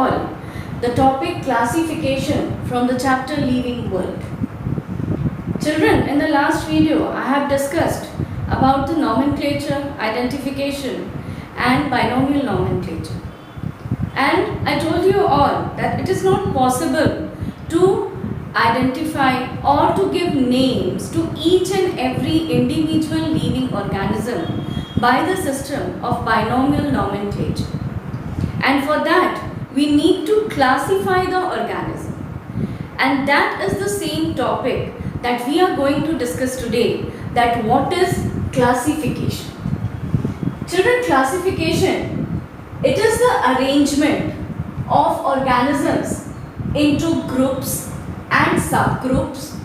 all the topic classification from the chapter Living World. Children, in the last video I have discussed about the nomenclature, identification and binomial nomenclature. And I told you all that it is not possible to identify or to give names to each and every individual living organism by the system of binomial nomenclature. And for that, we need to classify the organism. And that is the same topic that we are going to discuss today, that what is classification. Children, classification, it is the arrangement of organisms into groups and subgroups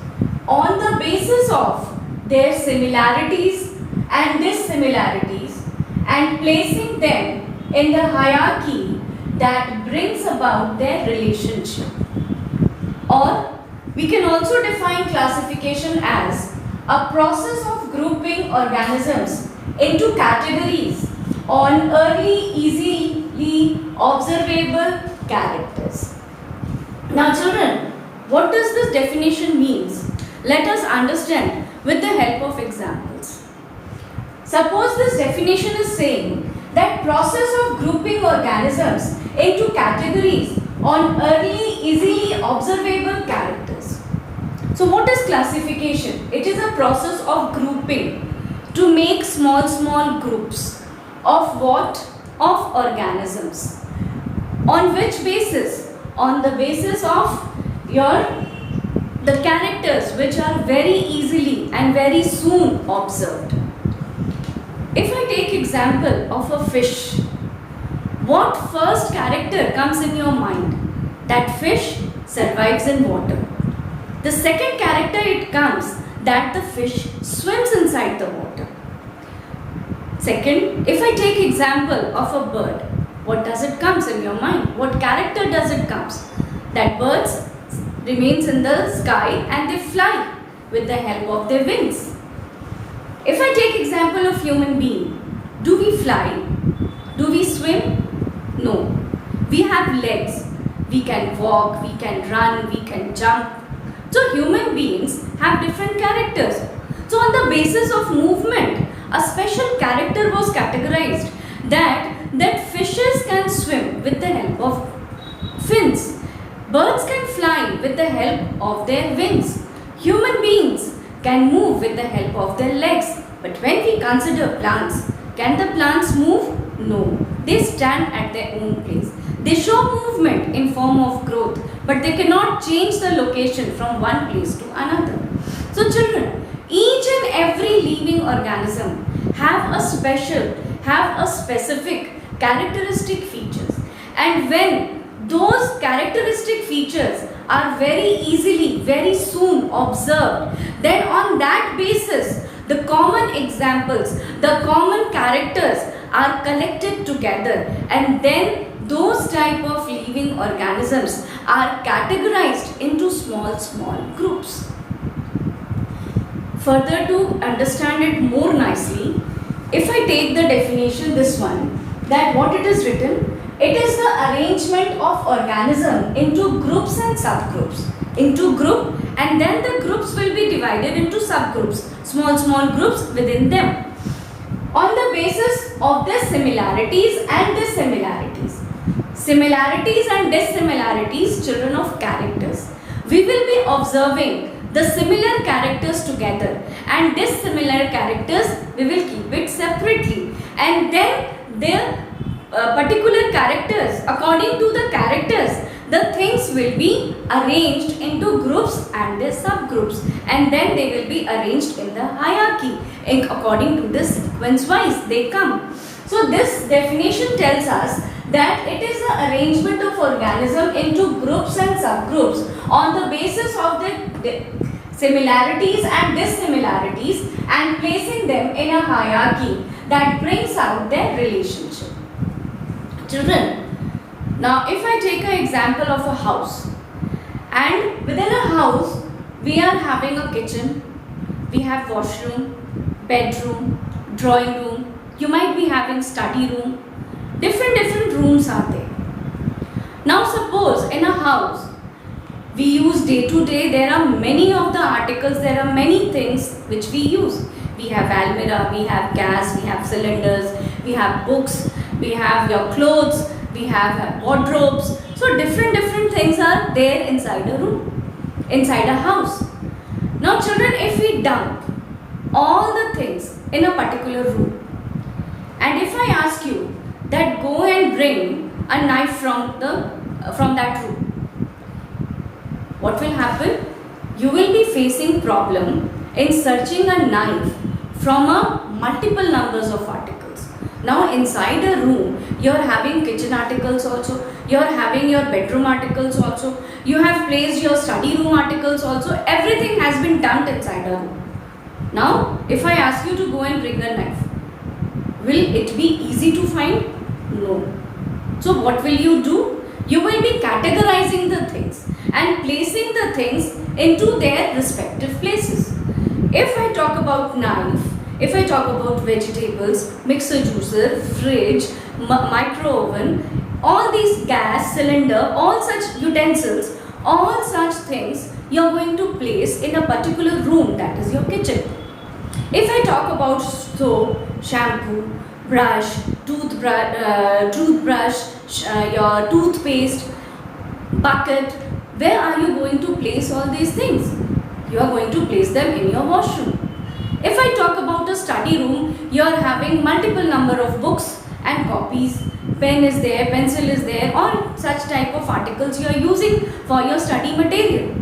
on the basis of their similarities and dissimilarities and placing them in the hierarchy that brings about their relationship. Or we can also define classification as a process of grouping organisms into categories on early, easily observable characters. Now children, what does this definition means? Let us understand with the help of examples. Suppose this definition is saying that process of grouping organisms into categories on early, easily observable characters. So what is classification? It is a process of grouping to make small groups of what? Of organisms. On which basis? On the basis of the characters which are very easily and very soon observed. If I take example of a fish, what first character comes in your mind? That fish survives in water. The second character it comes that the fish swims inside the water. Second, if I take example of a bird, what does it comes in your mind? What character does it comes? That birds remains in the sky and they fly with the help of their wings. If I take example of human being, do we fly? Do we swim? No. We have legs. We can walk, we can run, we can jump. So human beings have different characters. So on the basis of movement, a special character was categorized that fishes can swim with the help of fins. Birds can fly with the help of their wings. Human beings can move with the help of their legs. But when we consider plants, can the plants move? No. They stand at their own place. They show movement in form of growth, but they cannot change the location from one place to another. So children, each and every living organism have a specific characteristic features. And when those characteristic features are very easily, very soon observed, then on that basis, the common examples, the common characters are collected together, and then those type of living organisms are categorized into small groups. Further, to understand it more nicely, if I take the definition, this one, that what it is written, it is the arrangement of organism into groups and subgroups. Into group, and then the groups will be divided into subgroups, small groups within them, on the basis of their similarities and dissimilarities. Similarities and dissimilarities, children, of characters. We will be observing the similar characters together, and dissimilar characters we will keep it separately, and then their particular characters, according to the characters, the things will be arranged into groups and their subgroups, and then they will be arranged in the hierarchy according to the sequence wise they come. So this definition tells us that it is the arrangement of organism into groups and subgroups on the basis of the similarities and dissimilarities and placing them in a hierarchy that brings out their relationship. Children, now if I take an example of a house, and within a house we are having a kitchen, we have washroom, bedroom, drawing room, you might be having study room, different rooms are there. Now suppose in a house, we use day to day, there are many of the articles, there are many things which we use. We have almirah, we have gas, we have cylinders, we have books, we have your clothes, we have wardrobes. So different things are there inside a room, inside a house. Now children, if we dump all the things in a particular room, and if I ask you that go and bring a knife from that room, what will happen? You will be facing problem in searching a knife from a multiple numbers of articles. Now inside a room, you are having kitchen articles also, you are having your bedroom articles also, you have placed your study room articles also, everything has been dumped inside a room. Now if I ask you to go and bring a knife, will it be easy to find? No. So what will you do? You will be categorizing the things and placing the things into their respective places. If I talk about knife, if I talk about vegetables, mixer juicer, fridge, micro oven, all these gas, cylinder, all such utensils, all such things you are going to place in a particular room, that is your kitchen. If I talk about soap, shampoo, brush, toothbrush, your toothpaste, bucket, where are you going to place all these things? You are going to place them in your washroom. If I talk about a study room, you are having multiple number of books and copies, pen is there, pencil is there, all such type of articles you are using for your study material.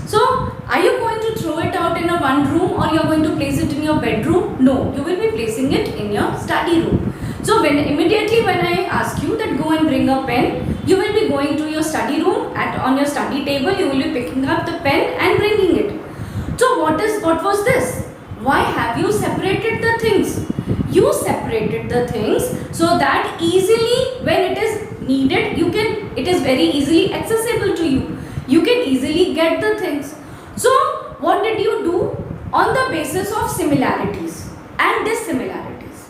So, are you going to throw it out in a one room or you are going to place it in your bedroom? No, you will be placing it in your study room. So, immediately when I ask you that go and bring a pen, you will be going to your study room, on your study table you will be picking up the pen and bringing it. So, what was this? Why have you separated the things? You separated the things so that easily when it is needed, it is very easily accessible to you. You can easily get the things. So, what did you do? On the basis of similarities and dissimilarities,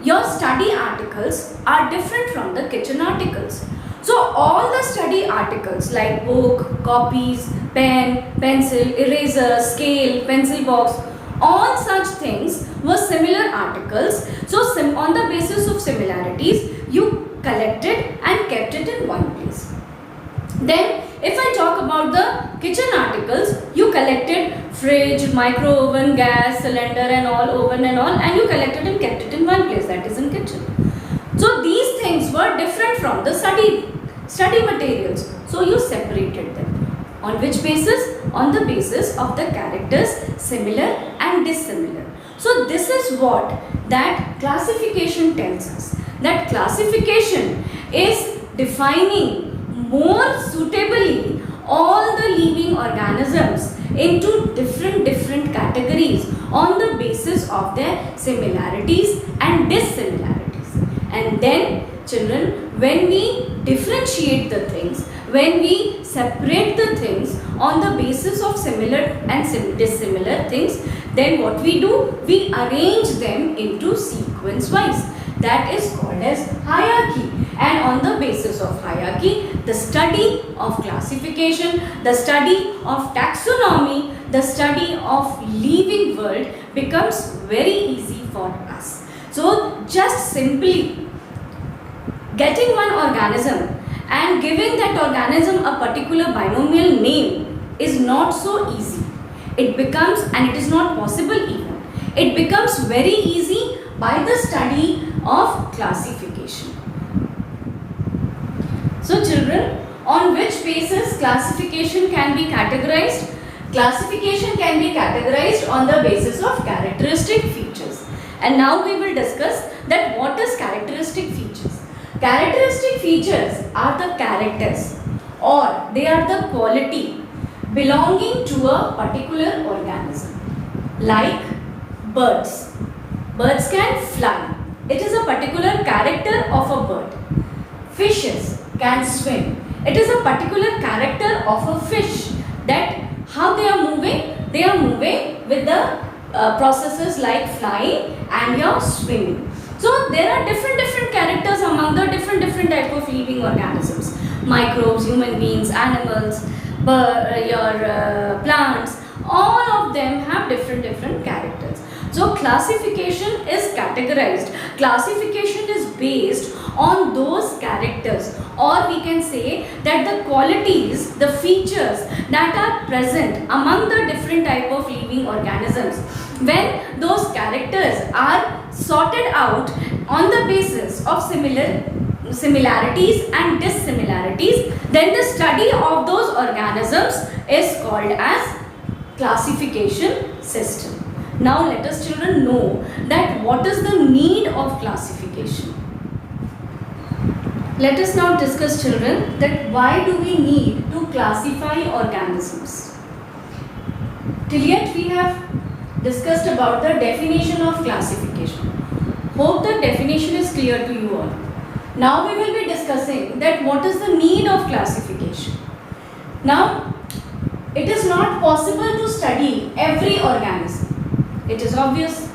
your study articles are different from the kitchen articles. So, all the study articles like book, copies, pen, pencil, eraser, scale, pencil box, all such things were similar articles. So, on the basis of similarities, you collected and kept it in one place. Then, if I talk about the kitchen articles, you collected fridge, micro oven, gas, cylinder and all, oven and all, and you collected and kept it in one place, that is in kitchen. So, these things were different from the study materials. So, you separated them. On which basis? On the basis of the characters similar and dissimilar. So, this is what that classification tells us. That classification is defining more suitably all the living organisms into different categories on the basis of their similarities and dissimilarities. And then children, when we differentiate the things, when we separate the things on the basis of similar and dissimilar things, then what we do? We arrange them into sequence wise. That is called as hierarchy. And on the basis of hierarchy, the study of classification, the study of taxonomy, the study of living world becomes very easy for us. So, just simply getting one organism and giving that organism a particular binomial name is not so easy. It becomes, and it is not possible even, it becomes very easy by the study of classification. So children, on which basis classification can be categorized? Classification can be categorized on the basis of characteristic features. And now we will discuss that what is characteristic features. Characteristic features are the characters or they are the quality belonging to a particular organism. Like birds. Birds can fly. It is a particular character of a bird. Fishes can swim. It is a particular character of a fish that how they are moving? They are moving with the processes like flying and your swimming. So there are different characters among the different type of living organisms. microbes, human beings, animals, plants, all of them have different characters. So classification is categorized. Classification is based on those characters, or we can say that the qualities, the features that are present among the different type of living organisms. When those characters are sorted out on the basis of similarities and dissimilarities, then the study of those organisms is called as classification system. Now let us children know that what is the need of classification. Let us now discuss children that why do we need to classify organisms. Till yet we have discussed about the definition of classification. Hope the definition is clear to you all. Now we will be discussing that what is the need of classification. Now it is not possible to study every organism. It is obvious.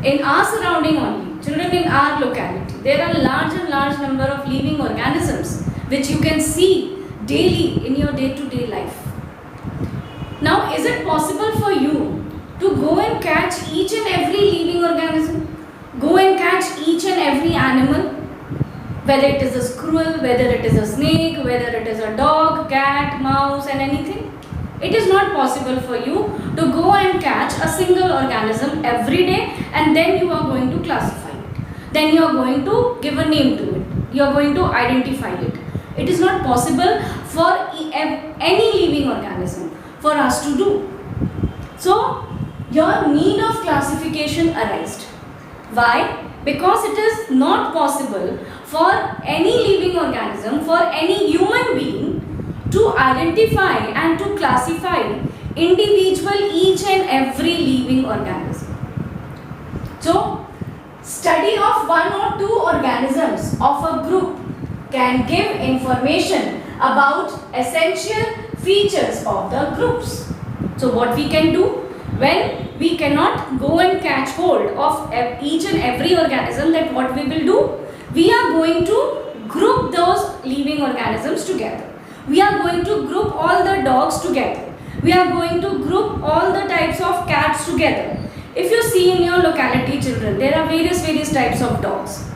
In our surrounding only, children, in our locality, there are large number of living organisms which you can see daily in your day-to-day life. Now, is it possible for you to go and catch each and every living organism? Go and catch each and every animal? Whether it is a squirrel, whether it is a snake, whether it is a dog, cat, mouse and anything? It is not possible for you to go and catch a single organism every day and then you are going to classify it. Then you are going to give a name to it. You are going to identify it. It is not possible for any living organism for us to do. So, your need of classification arises. Why? Because it is not possible for any living organism, for any human being to identify and to classify individual each and every living organism. So, study of one or two organisms of a group can give information about essential features of the groups. So, what we can do when we cannot go and catch hold of each and every organism, that what we will do? We are going to group those living organisms together. We are going to group all the dogs together. We are going to group all the types of cats together. If you see in your locality children, there are various types of dogs.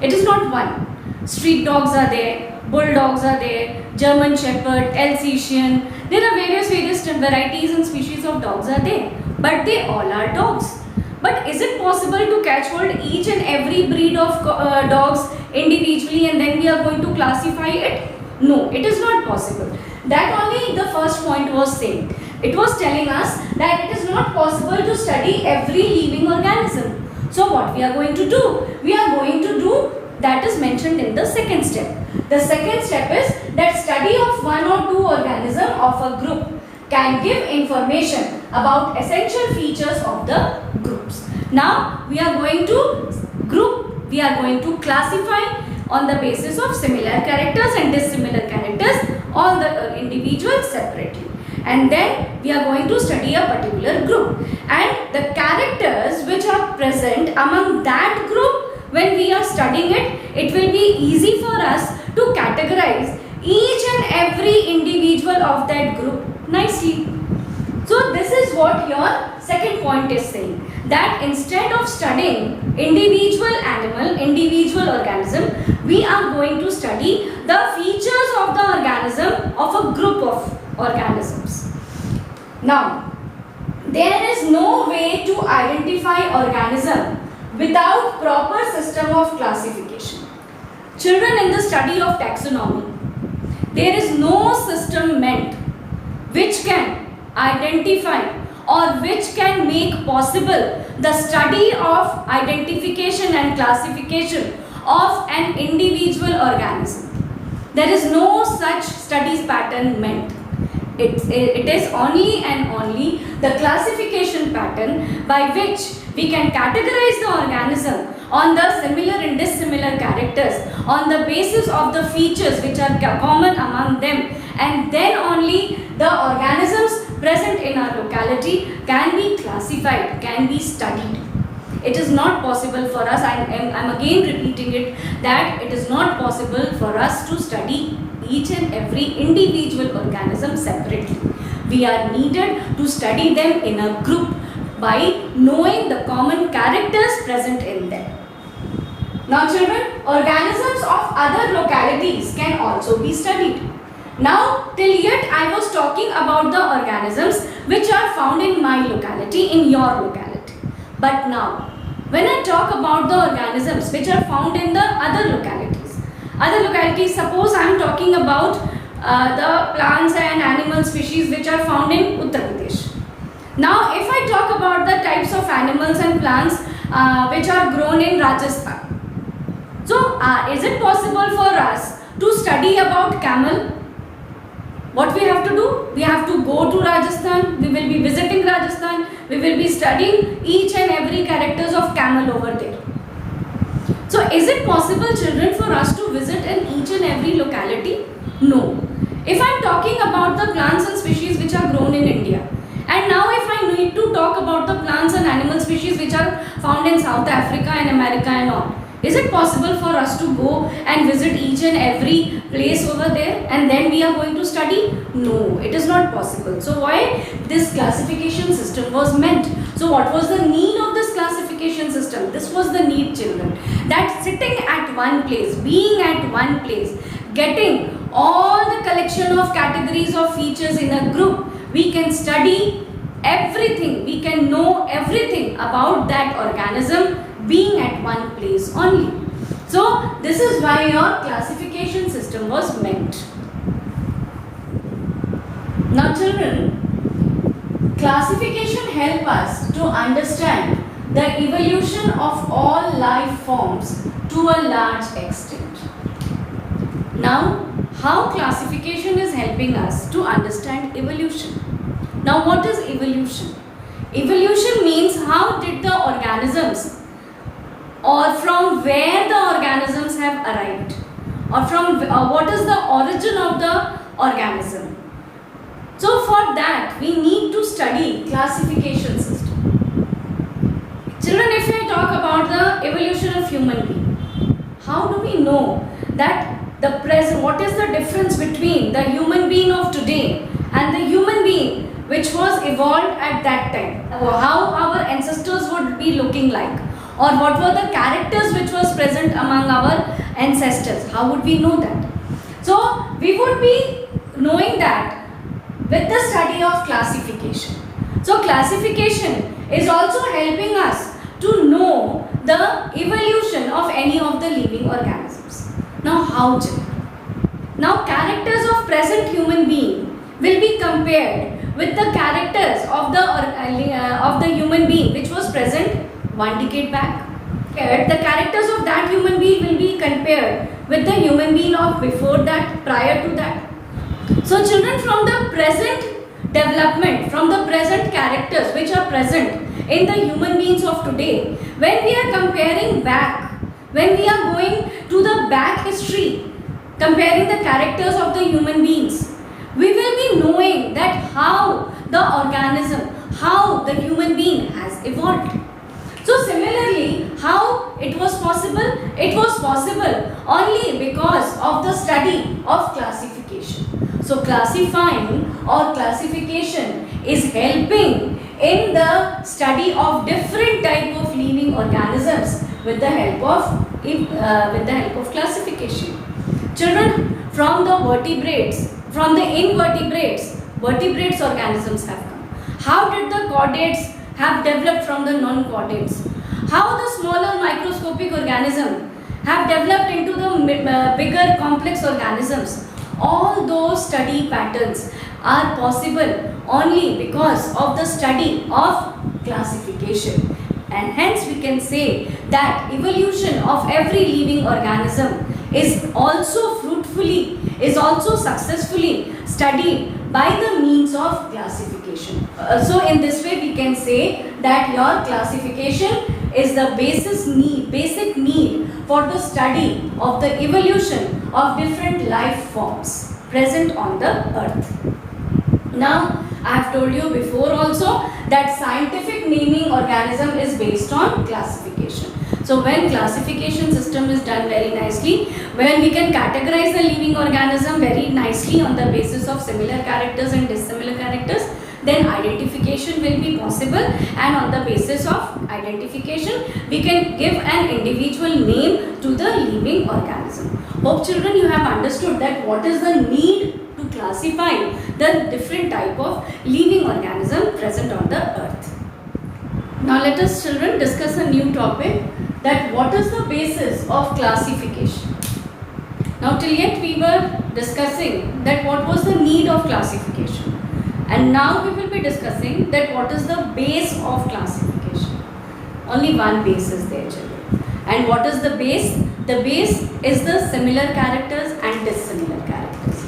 It is not one. Street dogs are there, bulldogs are there, German Shepherd, Alsatian. There are various varieties and species of dogs are there. But they all are dogs. But is it possible to catch hold each and every breed of dogs individually and then we are going to classify it? No, it is not possible. That only the first point was saying. It was telling us that it is not possible to study every living organism. So what we are going to do? We are going to do that is mentioned in the second step. The second step is that study of one or two organism of a group can give information about essential features of the groups. Now we are going to group, we are going to classify on the basis of similar characters and dissimilar characters, all the individuals separately. And then we are going to study a particular group. And the characters which are present among that group, when we are studying it, it will be easy for us to categorize each and every individual of that group nicely. So this is what your second point is saying. That instead of studying individual animal, individual organism, we are going to study the features of the organism of a group of organisms. Now, there is no way to identify organism without proper system of classification. Children, in the study of taxonomy, there is no system meant which can identify or which can make possible the study of identification and classification of an individual organism. There is no such studies pattern meant. It is only and only the classification pattern by which we can categorize the organism on the similar and dissimilar characters on the basis of the features which are common among them, and then only the organisms present in our locality can be classified, can be studied. It is not possible for us, I am again repeating it, that it is not possible for us to study each and every individual organism separately. We are needed to study them in a group by knowing the common characters present in them. Now children, organisms of other localities can also be studied. Now till yet I was talking about the organisms which are found in my locality, in your locality. But now when I talk about the organisms which are found in the other localities, suppose I am talking about the plants and animal species which are found in Uttar Pradesh. Now if I talk about the types of animals and plants which are grown in Rajasthan. So is it possible for us to study about camel? What we have to do? We have to go to Rajasthan, we will be visiting Rajasthan, we will be studying each and every characters of camel over there. So is it possible children for us to visit in each and every locality? No. If I am talking about the plants and species which are grown in India, and now if I need to talk about the plants and animal species which are found in South Africa and America and all, is it possible for us to go and visit each and every place over there and then we are going to study? No, it is not possible. So why this classification system was meant? So what was the need of this classification system? This was the need, children, that sitting at one place, being at one place, getting all the collection of categories of features in a group, we can study everything, we can know everything about that organism being at one place only. So this is why your classification system was meant. Now children, classification help us to understand the evolution of all life forms to a large extent. Now, how classification is helping us to understand evolution? Now, what is evolution? Evolution means how did the organisms, or from where the organisms have arrived, or from what is the origin of the organism. So for that we need to study classification system. Children, if I talk about the evolution of human being, how do we know that the present, what is the difference between the human being of today and the human being which was evolved at that time? How our ancestors would be looking like, or what were the characters which was present among our ancestors? How would we know that? So we would be knowing that with the study of classification. So classification is also helping us to know the evolution of any of the living organisms. Now how, children? Now characters of present human being will be compared with the characters of the human being which was present 1 decade back. The characters of that human being will be compared with the human being of before that, prior to that. So children, from the present development, from the present characters which are present in the human beings of today, when we are comparing back, when we are going to the back history, comparing the characters of the human beings, we will be knowing that how the organism, how the human being has evolved. So similarly, how it was possible? It was possible only because of the study of classification. So classifying or classification is helping in the study of different type of living organisms with the help of classification. Children, from the vertebrates, from the invertebrates, vertebrates organisms have come. How did the chordates have developed from the non-chordates? How the smaller microscopic organism have developed into the bigger complex organisms? All those study patterns are possible only because of the study of classification, and hence we can say that evolution of every living organism is also fruitfully, is also successfully studied by the means of classification. So in this way we can say that your classification is the basic need for the study of the evolution of different life forms present on the earth. Now I have told you before also that scientific naming organism is based on classification. So when classification system is done very nicely, when we can categorize the living organism very nicely on the basis of similar characters and dissimilar characters, then identification will be possible, and on the basis of identification we can give an individual name to the living organism. Hope children you have understood that what is the need to classify the different type of living organism present on the earth. Now let us children discuss a new topic, that what is the basis of classification. Now till yet we were discussing that what was the need of classification, and now we will be discussing that what is the base of classification. Only one base is there children. And what is the base? The base is the similar characters and dissimilar characters.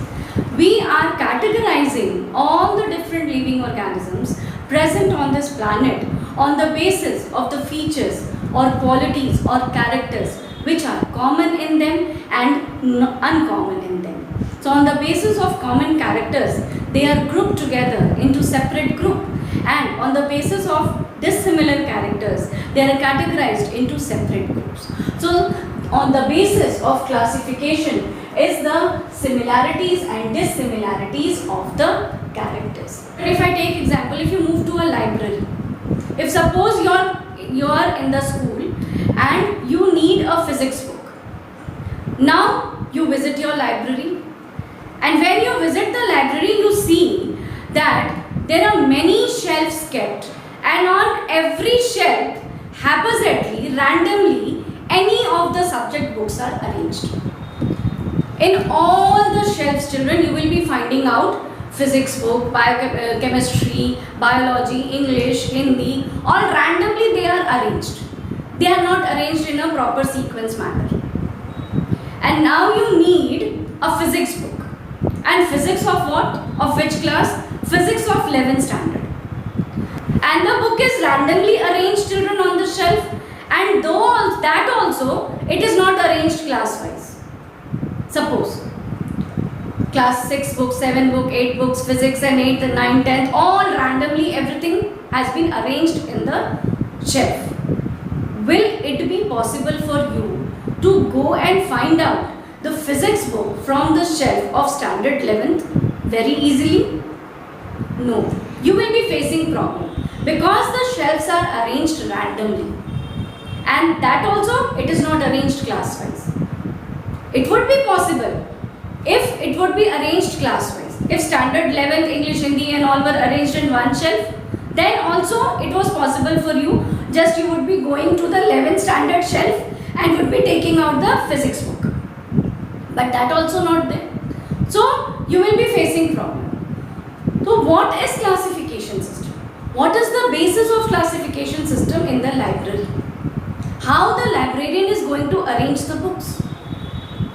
We are categorizing all the different living organisms present on this planet on the basis of the features or qualities or characters which are common in them and uncommon in them. So on the basis of common characters, they are grouped together into separate group, and on the basis of dissimilar characters, they are categorized into separate groups. So on the basis of classification is the similarities and dissimilarities of the characters. If I take example, if you move to a library, if suppose you are in the school and you need a physics book. Now you visit your library, and when you visit the library you see that there are many shelves kept, and on every shelf haphazardly, randomly, any of the subject books are arranged. In all the shelves children you will be finding out physics book, chemistry, biology, English, Hindi, all randomly they are arranged. They are not arranged in a proper sequence manner. And now you need a physics book. And physics of what? Of which class? Physics of 11th standard. And the book is randomly arranged children on the shelf, and though that also it is not arranged class wise. Suppose class 6 book, 7 book, 8 books, physics and 8th and 9th, 10th, all randomly everything has been arranged in the shelf. Will it be possible for you to go and find out the physics book from the shelf of standard 11th very easily? No. You will be facing problem because the shelves are arranged randomly, and that also it is not arranged class wise. It would be possible if it would be arranged class wise. If standard 11th English, Hindi and all were arranged in one shelf, then also it was possible for you, just you would be going to the 11th standard shelf and would be taking out the physics book. But that also not there. So you will be facing problem. So what is classification system? What is the basis of classification system in the library? How the librarian is going to arrange the books?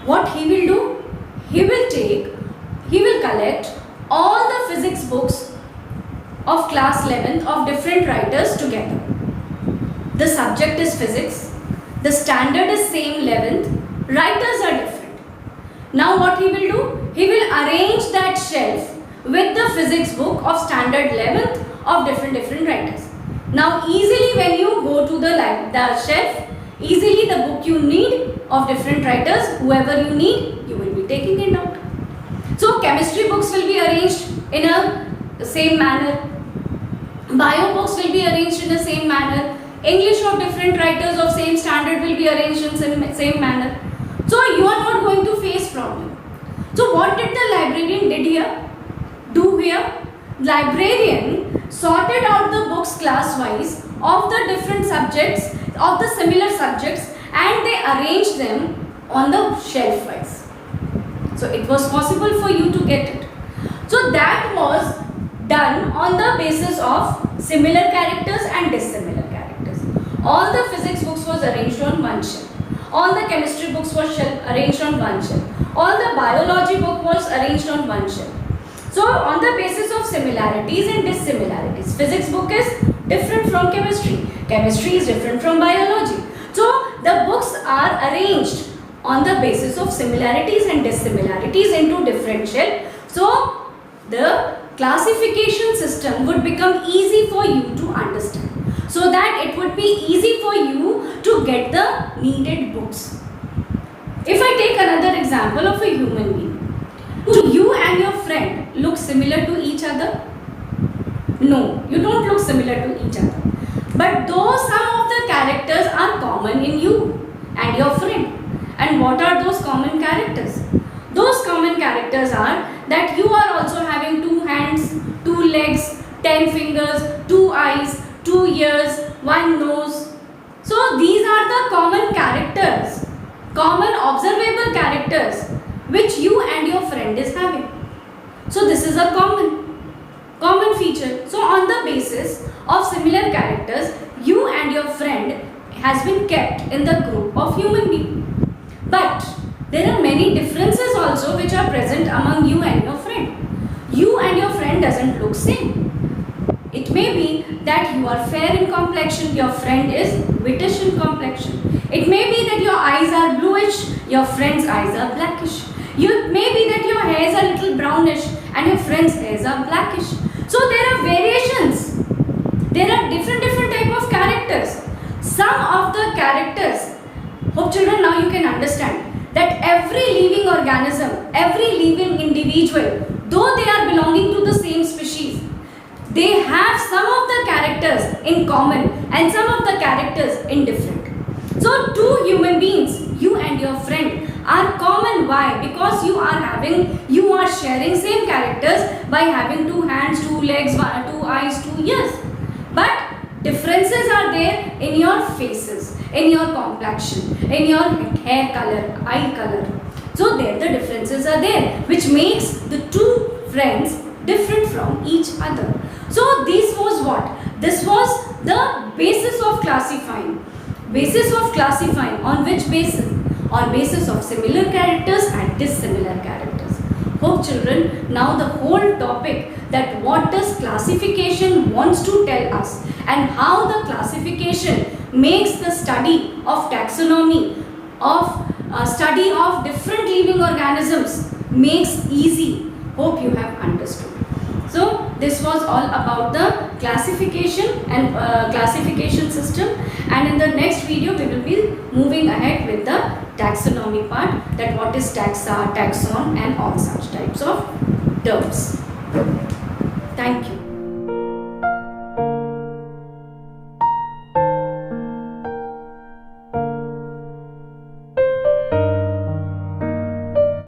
What he will do? He will collect all the physics books of class 11th of different writers together. The subject is physics, the standard is same 11th, writers are different. Now what he will do? He will arrange that shelf with the physics book of standard 11th of different writers. Now easily when you go to the shelf, easily the book you need of different writers, whoever you need, you will be taking it out. So chemistry books will be arranged in a same manner. Bio books will be arranged in the same manner. English of different writers of same standard will be arranged in same manner. So you are not going to face problem. So what did the librarian do here? Librarian sorted out the books class wise of the different subjects, of the similar subjects, and they arranged them on the shelf wise. So it was possible for you to get it. So that was done on the basis of similar characters and dissimilar characters. All the physics books was arranged on one shelf. All the chemistry books was arranged on one shelf. All the biology book was arranged on one shelf. So on the basis of similarities and dissimilarities, physics book is different from chemistry. Chemistry is different from biology. So the books are arranged on the basis of similarities and dissimilarities into different shelves. So the classification system would become easy for you to understand. so that it would be easy for you to get the needed books. If I take another example of a human being, do you and your friend look similar to each other? No, you don't look similar to each other. But though some of the characters are common in you and your friend. And what are those common characters? Those common characters are that you are also having 2 hands, 2 legs, 10 fingers, 2 eyes, 2 ears, 1 nose. So these are the common characters, common observable characters which you and your friend is having. So this is a common feature. So on the basis of similar characters, you and your friend has been kept in the group of human beings. But there are many differences also which are present among you and your friend. You and your friend doesn't look same. It may be that you are fair in complexion, your friend is whitish in complexion. It may be that your eyes are bluish, your friend's eyes are blackish. It may be that your hair is a little brownish and your friend's hairs are blackish. So there are variations. There are different type of characters. Some of the characters, hope children now you can understand that every living organism, every living individual, though they are belonging to the same species, they have some of the characters in common and some of the characters in different. So 2 human beings, you and your friend, are common. Why? Because you are sharing same characters by having 2 hands, 2 legs, 2 eyes, 2 ears. But differences are there in your faces, in your complexion, in your hair color, eye color. So there the differences are there, which makes the 2 friends different from each other. So this was what? This was the basis of classifying. Basis of classifying on which basis? On basis of similar characters and dissimilar characters. Hope children, now the whole topic that what does classification wants to tell us and how the classification makes the study of taxonomy, of study of different living organisms makes easy. Hope you have understood. So this was all about the classification and classification system, and in the next video we will be moving ahead with the taxonomy part, that what is taxa, taxon and all such types of terms. Thank you.